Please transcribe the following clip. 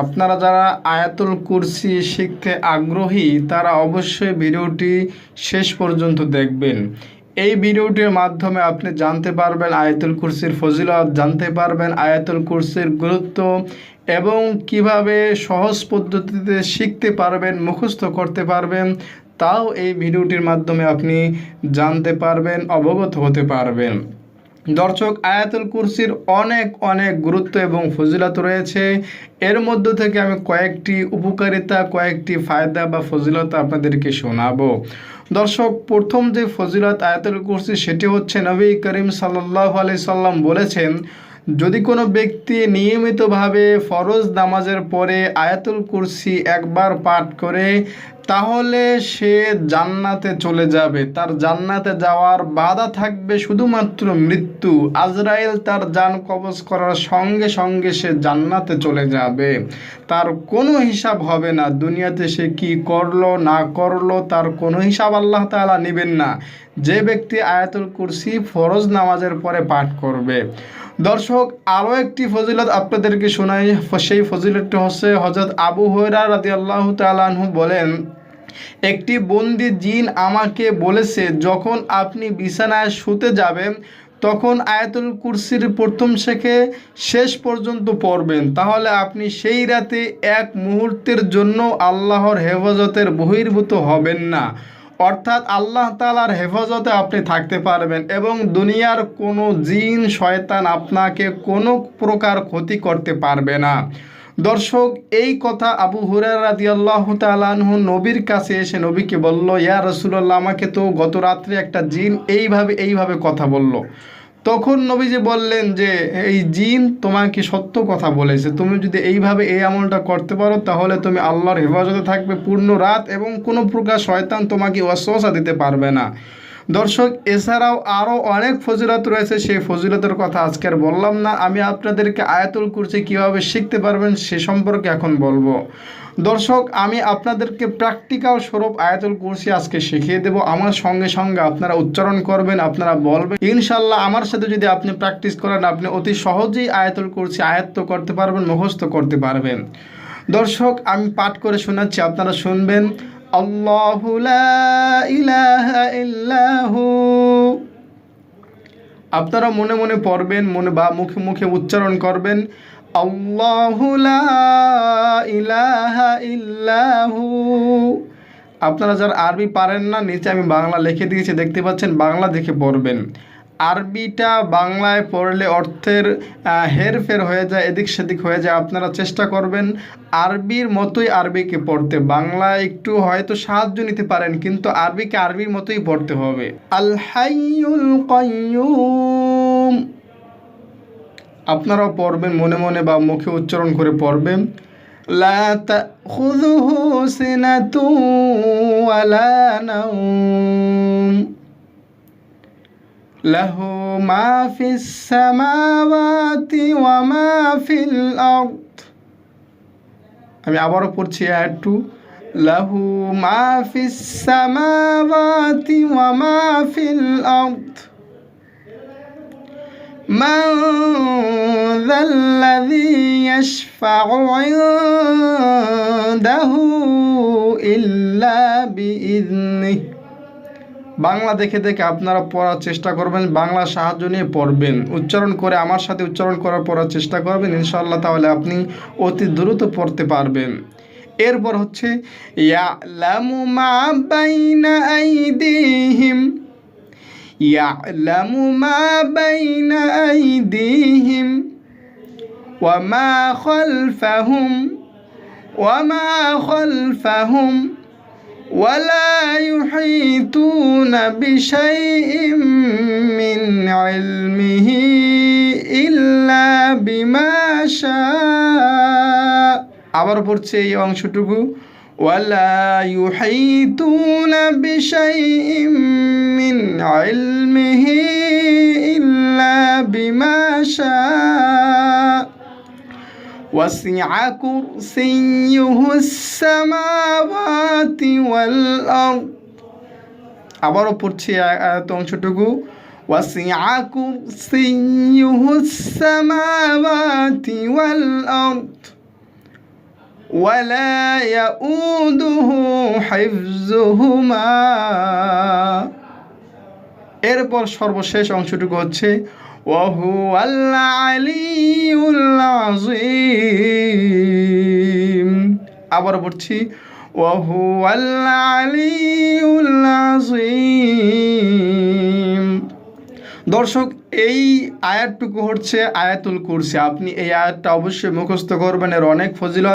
আপনারা যারা আয়াতুল কুরসি শিখতে আগ্রহী তারা অবশ্যই ভিডিওটি শেষ পর্যন্ত দেখবেন। এই ভিডিওটির মাধ্যমে আপনি জানতে পারবেন আয়াতুল কুরসির ফজিলত, জানতে পারবেন আয়াতুল কুরসির গুরুত্ব এবং কিভাবে সহজ পদ্ধতিতে শিখতে পারবেন, মুখস্থ করতে পারবেন, তাও এই ভিডিওটির মাধ্যমে আপনি জানতে পারবেন, অবগত হতে পারবেন। দর্শক, আয়াতুল কুরসির অনেক অনেক গুরুত্ব এবং ফজিলত রয়েছে। এর মধ্য থেকে আমি কয়েকটি উপকারিতা, কয়েকটি ফায়দা বা ফজিলত আপনাদেরকে শোনাবো। দর্শক, প্রথম যে ফজিলত আয়াতুল কুরসি সেটি হচ্ছে নবী করিম সাল্লাল্লাহু আলাইহি সাল্লাম বলেছেন, যদি কোনো ব্যক্তি নিয়মিতভাবে ফরজ নামাজের পরে আয়াতুল কুরসি একবার পাঠ করে তাহলে সে জান্নাতে চলে যাবে। তার জান্নাতে যাওয়ার বাধা থাকবে শুধুমাত্র মৃত্যু। আজরাইল তার জান কবজ করার সঙ্গে সঙ্গে সে জান্নাতে চলে যাবে। তার কোনো হিসাব হবে না, দুনিয়াতে সে কি করলো না করলো তার কোনো হিসাব আল্লাহ তাআলা নেবেন না, যে ব্যক্তি আয়াতুল কুরসি ফরজ নামাজের পরে পাঠ করবে। দর্শক, আরও একটি ফজিলত আপনাদেরকে শোনাই। সেই ফজিলতটি হচ্ছে হযরত আবু হুরায়রা রাদিয়াল্লাহু তাআলা আনহু বলেন, একটি বন্দি জিন আমাকে বলেছে, যখন আপনি বিছানায় শুতে যাবেন তখন আয়াতুল কুরসির প্রথম থেকে শেষ পর্যন্ত পড়বেন, তাহলে আপনি সেই রাতে এক মুহূর্তের জন্য আল্লাহর হেফাজতের বহির্ভূত হবেন না। অর্থাৎ আল্লাহ তাআলার হেফাজতে আপনি থাকতে পারবেন এবং দুনিয়ার কোনো জিন শয়তান আপনাকে কোনো প্রকার ক্ষতি করতে পারবে না। দর্শক, এই কথা আবু হুরায়রা রাদিয়াল্লাহু তাআলা আনহু নবীর কাছে এসে নবীকে বলল, ইয়া রাসূলুল্লাহ, আমাকে তো গত রাত্রে একটা জিন এইভাবে কথা বলল। তখন নবীজি বললেন যে এই জিন তোমাকে সত্য কথা বলেছে, তুমি যদি এইভাবে এই আমলটা করতে পারো তাহলে তুমি আল্লাহর হেফাজতে থাকবে পূর্ণ রাত এবং কোনো প্রকার শয়তান তোমাকে ওয়াসওয়াসা দিতে পারবে না। দর্শক, এছাড়াও আরও অনেক ফজিলত রয়েছে, সেই ফজিলতের কথা আজকে আর বললাম না। আমি আপনাদেরকে আয়াতুল কুরসি কীভাবে শিখতে পারবেন সে সম্পর্কে এখন বলবো। দর্শক, আমি আপনাদেরকে প্র্যাকটিক্যাল স্বরূপ আয়াতুল কুরসি আজকে শিখিয়ে দেব। আমার সঙ্গে সঙ্গে আপনারা উচ্চারণ করবেন, আপনারা বলবেন। ইনশাল্লাহ আমার সাথে যদি আপনি প্র্যাকটিস করেন আপনি অতি সহজেই আয়াতুল কুরসি আয়ত্ত করতে পারবেন, মুখস্থ করতে পারবেন। দর্শক, আমি পাঠ করে শোনাচ্ছি, আপনারা শুনবেন। আল্লাহু লা ইলাহা ইল্লাহু, আপনারা মনে মনে পড়বেন, মনে বা মুখে মুখে উচ্চারণ করবেন। আল্লাহু লা ইলাহা ইল্লাহু। আপনারা যারা আরবি পারেন না, নিচে আমি বাংলা লিখে দিয়েছি, দেখতে পাচ্ছেন, বাংলা দেখে পড়বেন। আরবিটা বাংলায় পড়লে অর্থের হেরফের হয়ে যায়, এদিক সেদিক হয়ে যায়। আপনারা চেষ্টা করবেন আরবির মতোই আরবিকে পড়তে। বাংলায় একটু হয়তো সাহায্য নিতে পারেন, কিন্তু আরবিকে আরবির মতোই পড়তে হবে। আল হাইয়ুল কাইয়্যুম, আপনারাও পড়বেন, মনে মনে বা মুখে উচ্চারণ করে পড়বেন। লা তাখুযুহু সিনাতুন ওয়ালা নাওম, লাহু মা ফিস সামাওয়াতি ওয়া মা ফিল আরদ। আমি আবারও পড়ছি আয়াতটু। লাহু মা ফিস সামাওয়াতি ওয়া মা ফিল আরদ, মান যাল্লাযী ইয়াশফা'উ ইনদাহু ইল্লা বিইযনিহি। বাংলা দেখে দেখে আপনারা পড়ার চেষ্টা করবেন, বাংলা সাহায্য নিয়ে পড়বেন, উচ্চারণ করে আমার সাথে উচ্চারণ করার পড়ার চেষ্টা করবেন ইনশাআল্লাহ, তাহলে আপনি অতি দ্রুত পড়তে পারবেন। এরপর হচ্ছে ইয়ালামু মা বাইনা আইদিহিম, ইয়ালামু মা বাইনা আইদিহিম ওয়া মা খালফাহুম ওয়ালা ইউহিতুনা বিশাইইম মিন ইলমিহি ইল্লা বিমা শাআ। আবার পড়ছে এই অংশটুকু, ওয়ালা ইউহিতুনা বিশাইইম মিন ইলমিহি ইল্লা বিমা শাআ। ওয়াসি'a কুরসিয়্যুহুস সামাওয়াতি ওয়াল আরদ। আবারও পড়ছি আয়াত অংশটুকু, ওয়াসি'a কুরসিয়্যুহুস সামাওয়াতি ওয়াল আরদ ওয়ালা ইয়াউদুহু হিফযুহুমা। এরপর সর্বশেষ অংশটুকু হচ্ছে ওয়াহুয়াল আলিয়্যুল আযীম। আবার পড়ছি ওয়াহুয়াল আলিয়্যুল আযীম। দর্শক, এই আয়াতটুকু হচ্ছে আয়াতুল কুরসি। আপনি এই আয়াতটা অবশ্যই মুখস্থ করবেন, এর অনেক ফজিলত।